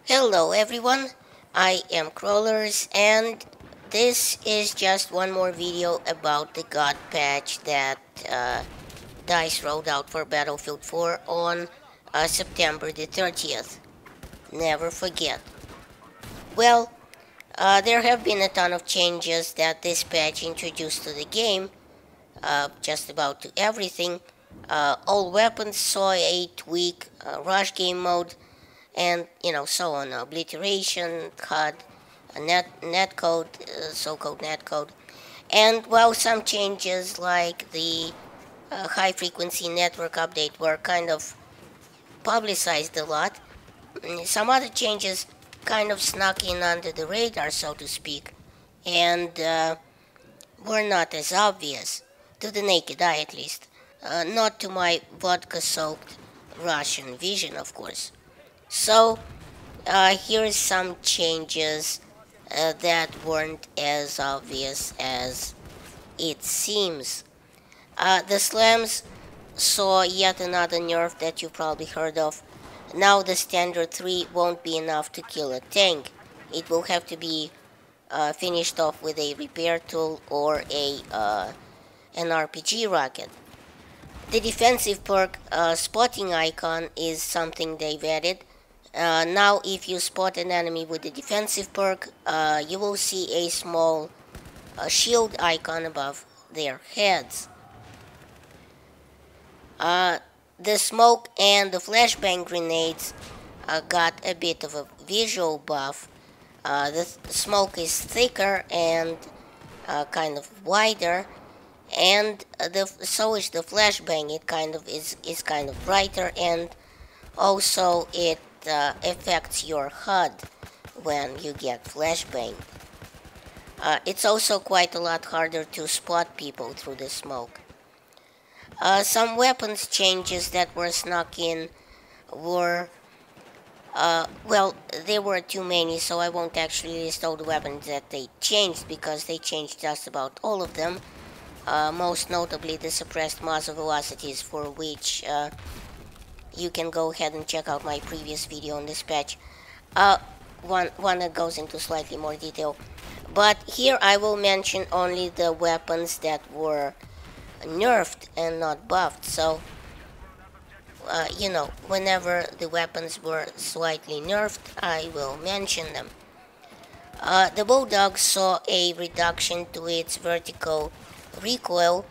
Hello everyone, I am Crawlers and this is just one more video about the God patch that DICE rolled out for Battlefield 4 on September the 30th. Never forget. Well, there have been a ton of changes that this patch introduced to the game, just about to everything. All weapons saw a tweak, rush game mode, and so on. Obliteration, HUD, netcode, so-called netcode, and while some changes like the high frequency network update were kind of publicized a lot, some other changes kind of snuck in under the radar, so to speak, and were not as obvious, to the naked eye at least. Not to my vodka-soaked Russian vision, of course. So, here's some changes that weren't as obvious as it seems. The slams saw yet another nerf that you probably heard of. Now the standard 3 won't be enough to kill a tank. It will have to be finished off with a repair tool or an RPG rocket. The defensive perk spotting icon is something they've added. Now if you spot an enemy with the defensive perk, you will see a small shield icon above their heads. The smoke and the flashbang grenades got a bit of a visual buff. The smoke is thicker and kind of wider, and so is the flashbang. It kind of is kind of brighter, and also it affects your HUD when you get flashbang. It's also quite a lot harder to spot people through the smoke. Some weapons changes that were snuck in were, well, there were too many, so I won't actually list all the weapons that they changed, because they changed just about all of them. Most notably the suppressed muzzle velocities, for which you can go ahead and check out my previous video on this patch. One that goes into slightly more detail. But here I will mention only the weapons that were nerfed and not buffed. So, whenever the weapons were slightly nerfed, I will mention them. The Bulldog saw a reduction to its vertical recoil,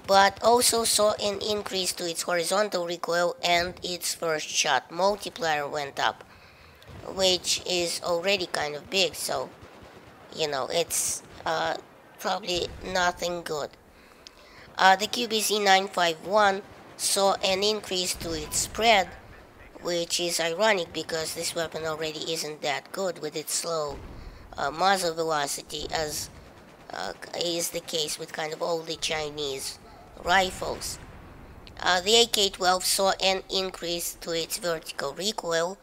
but also saw an increase to its horizontal recoil, and its first shot multiplier went up, which is already kind of big, so it's probably nothing good. The QBZ951 saw an increase to its spread, which is ironic because this weapon already isn't that good with its slow muzzle velocity, as is the case with kind of all the Chinese rifles. The AK-12 saw an increase to its vertical recoil.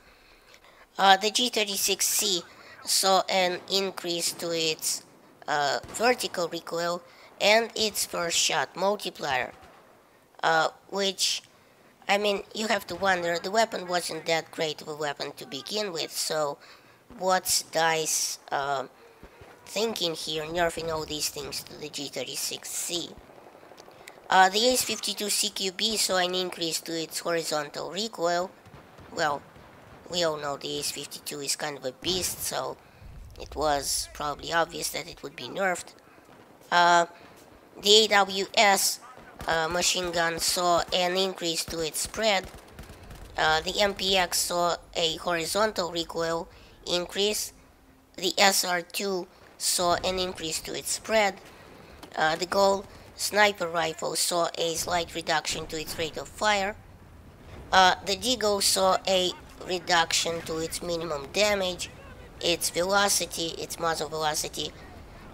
The G36C saw an increase to its vertical recoil and its first shot multiplier, which, I mean, you have to wonder, the weapon wasn't that great of a weapon to begin with, so what's DICE thinking here, nerfing all these things to the G36C? The Ace-52 CQB saw an increase to its horizontal recoil. Well, we all know the Ace-52 is kind of a beast, so it was probably obvious that it would be nerfed. The AWS machine gun saw an increase to its spread. The MPX saw a horizontal recoil increase. The SR2 saw an increase to its spread. The Gold sniper rifle saw a slight reduction to its rate of fire. The Deagle saw a reduction to its minimum damage, its velocity, its muzzle velocity,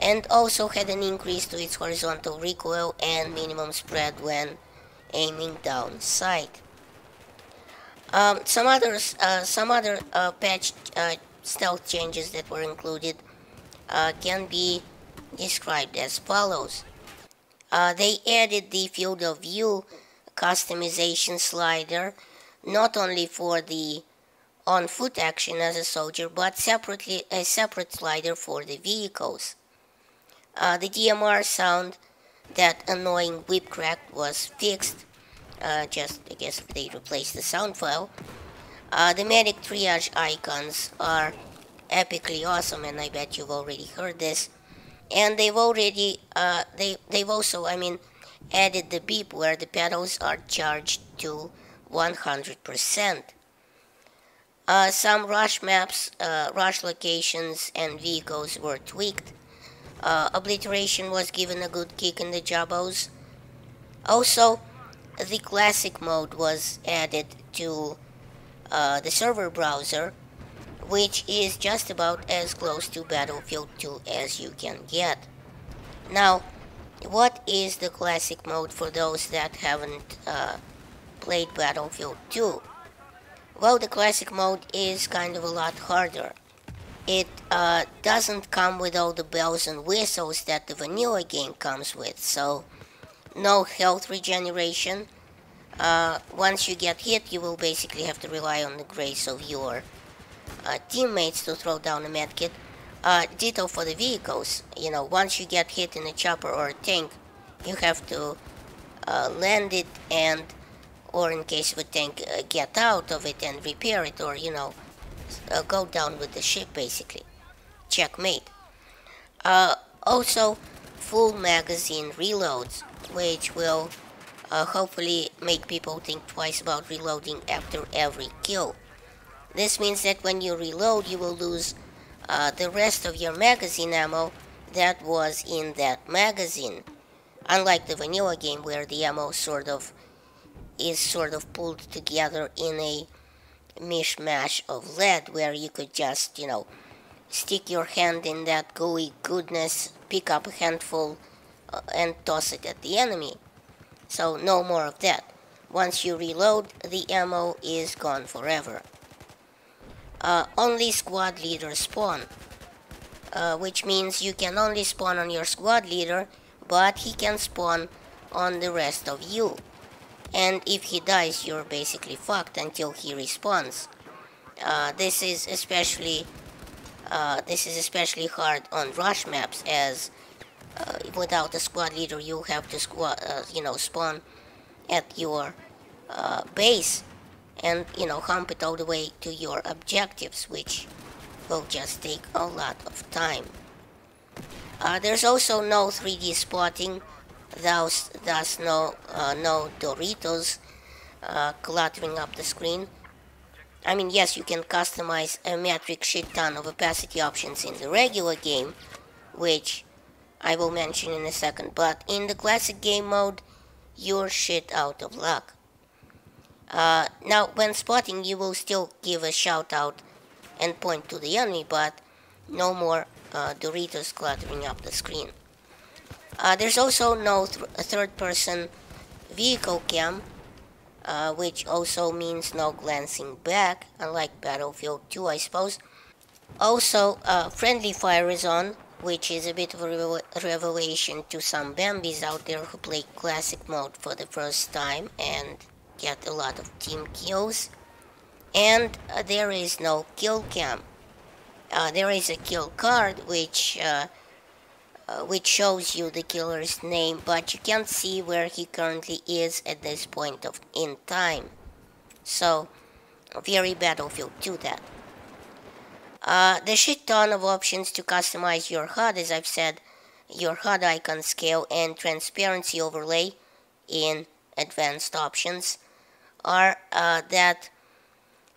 and also had an increase to its horizontal recoil and minimum spread when aiming down sight. Some other patch stealth changes that were included can be described as follows. They added the field of view customization slider, not only for the on-foot action as a soldier, but separately a separate slider for the vehicles. The DMR sound, that annoying whip crack, was fixed. I guess they replaced the sound file. The medic triage icons are epically awesome, and I bet you've already heard this. And they've also, added the beep where the pedals are charged to 100%. Some rush maps, rush locations, and vehicles were tweaked. Obliteration was given a good kick in the jabos. Also, the classic mode was added to the server browser, which is just about as close to Battlefield 2 as you can get. Now, what is the classic mode for those that haven't played Battlefield 2? Well, the classic mode is kind of a lot harder. It doesn't come with all the bells and whistles that the vanilla game comes with, so no health regeneration. Once you get hit, you will basically have to rely on the grace of your teammates to throw down a medkit. Ditto for the vehicles. You know, once you get hit in a chopper or a tank, you have to land it and, or in case of a tank, get out of it and repair it, or, you know, go down with the ship, basically. Checkmate. Also, full magazine reloads, which will hopefully make people think twice about reloading after every kill. This means that when you reload, you will lose the rest of your magazine ammo that was in that magazine. Unlike the vanilla game, where the ammo is sort of pulled together in a mishmash of lead, where you could just, you know, stick your hand in that gooey goodness, pick up a handful, and toss it at the enemy. So no more of that. Once you reload, the ammo is gone forever. Only squad leaders spawn, which means you can only spawn on your squad leader, but he can spawn on the rest of you. And if he dies, you're basically fucked until he respawns. This is especially hard on rush maps, as without a squad leader, you have to spawn at your base and, you know, hump it all the way to your objectives, which will just take a lot of time. There's also no 3D spotting, thus no Doritos cluttering up the screen. I mean, yes, you can customize a metric shit ton of opacity options in the regular game, which I will mention in a second, but in the classic game mode, you're shit out of luck. Now, when spotting, you will still give a shout out and point to the enemy, but no more Doritos cluttering up the screen. There's also no third-person vehicle cam, which also means no glancing back, unlike Battlefield 2, I suppose. Also, friendly fire is on, which is a bit of a revelation to some Bambis out there who play classic mode for the first time and get a lot of team kills. And there is no kill cam. There is a kill card which shows you the killer's name, but you can't see where he currently is at this point in time. So, very Battlefield 2 that. The shit ton of options to customize your HUD, as I've said, your HUD icon scale and transparency overlay in advanced options are that,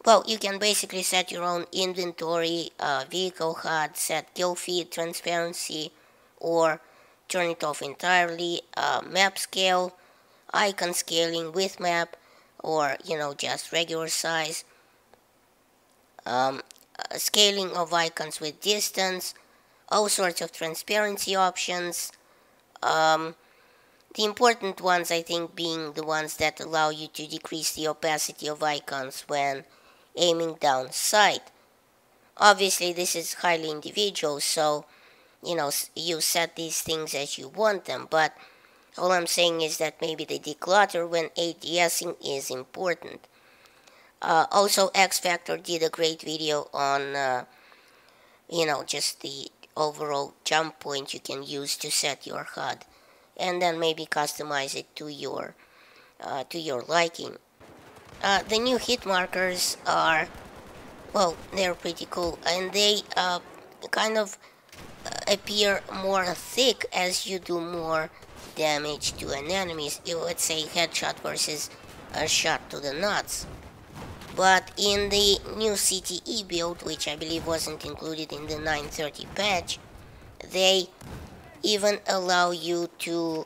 well, you can basically set your own inventory, vehicle HUD, set kill feed transparency, or turn it off entirely, map scale, icon scaling with map, or, you know, just regular size, scaling of icons with distance, all sorts of transparency options. The important ones, I think, being the ones that allow you to decrease the opacity of icons when aiming down sight. Obviously, this is highly individual, so, you know, you set these things as you want them, but all I'm saying is that maybe the declutter when ADSing is important. Also, X Factor did a great video on, just the overall jump point you can use to set your HUD, and then maybe customize it to your liking. The new hit markers are, well, they're pretty cool, and they kind of appear more thick as you do more damage to an enemy. Let's say headshot versus a shot to the nuts. But in the new CTE build, which I believe wasn't included in the 930 patch, they even allow you to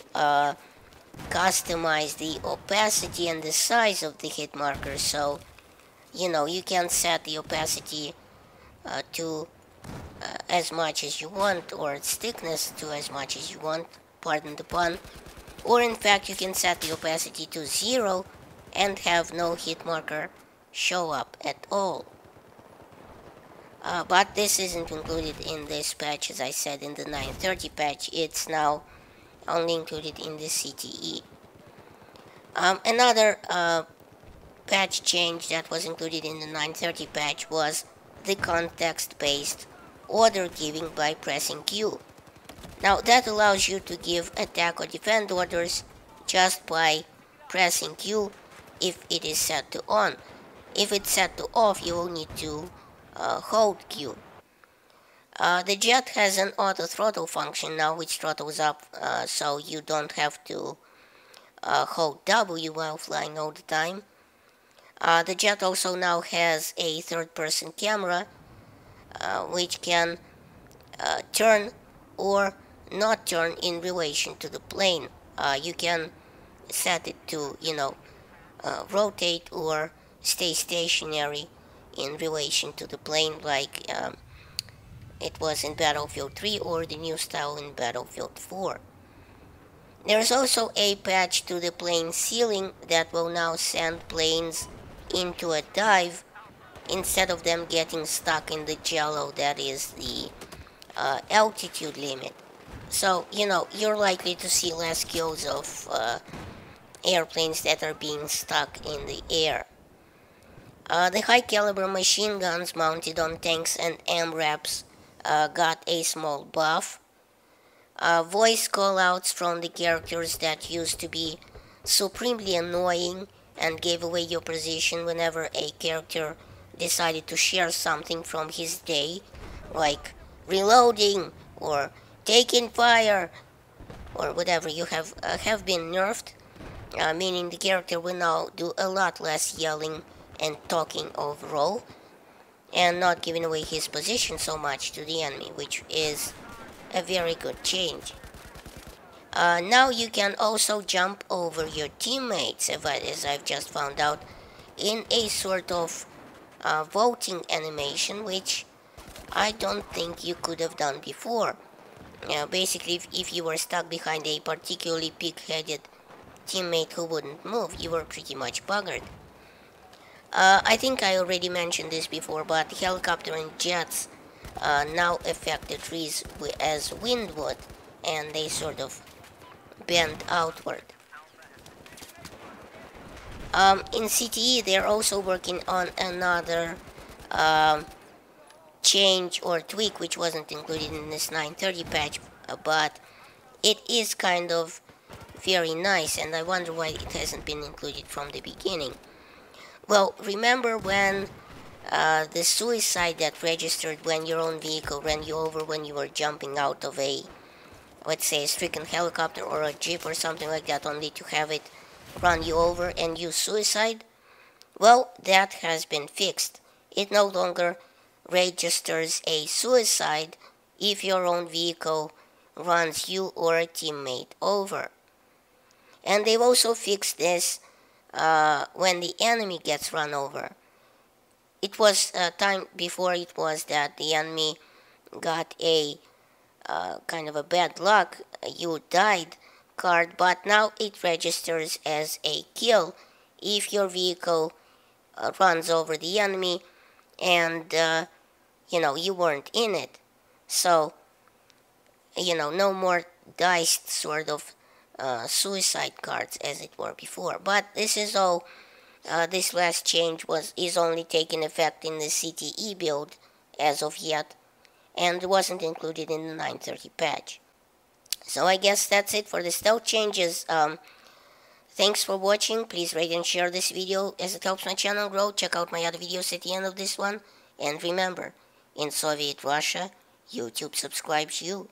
customize the opacity and the size of the hit marker. So, you can set the opacity to as much as you want, or its thickness to as much as you want, pardon the pun. Or in fact, you can set the opacity to 0 and have no hit marker show up at all. But this isn't included in this patch, as I said, in the 930 patch. It's now only included in the CTE. Another patch change that was included in the 930 patch was the context-based order giving by pressing Q. Now that allows you to give attack or defend orders just by pressing Q if it is set to on. If it's set to off, you will need to hold Q. The jet has an auto throttle function now, which throttles up so you don't have to hold W while flying all the time. The jet also now has a third-person camera which can turn or not turn in relation to the plane. You can set it to, rotate or stay stationary in relation to the plane, like it was in Battlefield 3 or the new style in Battlefield 4. There's also a patch to the plane ceiling that will now send planes into a dive instead of them getting stuck in the jello that is the altitude limit. So, you're likely to see less kills of airplanes that are being stuck in the air. The high caliber machine guns mounted on tanks and AMRAPs got a small buff. Voice callouts from the characters that used to be supremely annoying and gave away your position whenever a character decided to share something from his day, like reloading or taking fire or whatever, you have been nerfed, meaning the character will now do a lot less yelling and talking overall, and not giving away his position so much to the enemy, which is a very good change. Now you can also jump over your teammates, as I've just found out, in a sort of voting animation, which I don't think you could have done before. Basically, if you were stuck behind a particularly pig-headed teammate who wouldn't move, you were pretty much buggered. I think I already mentioned this before, but helicopter and jets now affect the trees as wind would, and they sort of bend outward. In CTE, they're also working on another change or tweak which wasn't included in this 930 patch, but it is kind of very nice, and I wonder why it hasn't been included from the beginning. Well, remember when the suicide that registered when your own vehicle ran you over when you were jumping out of a, let's say, a stricken helicopter or a jeep or something like that, only to have it run you over and use suicide? Well, that has been fixed. It no longer registers a suicide if your own vehicle runs you or a teammate over. And they've also fixed this when the enemy gets run over. It was time before it was that the enemy got a kind of a bad luck, you died card, but now it registers as a kill if your vehicle runs over the enemy and you weren't in it. So no more diced sort of suicide cards as it were before. But this is all This last change is only taking effect in the CTE build as of yet, and wasn't included in the 930 patch. So I guess that's it for the stealth changes. Thanks for watching. Please rate and share this video as it helps my channel grow. Check out my other videos at the end of this one. And remember, in Soviet Russia, YouTube subscribes you.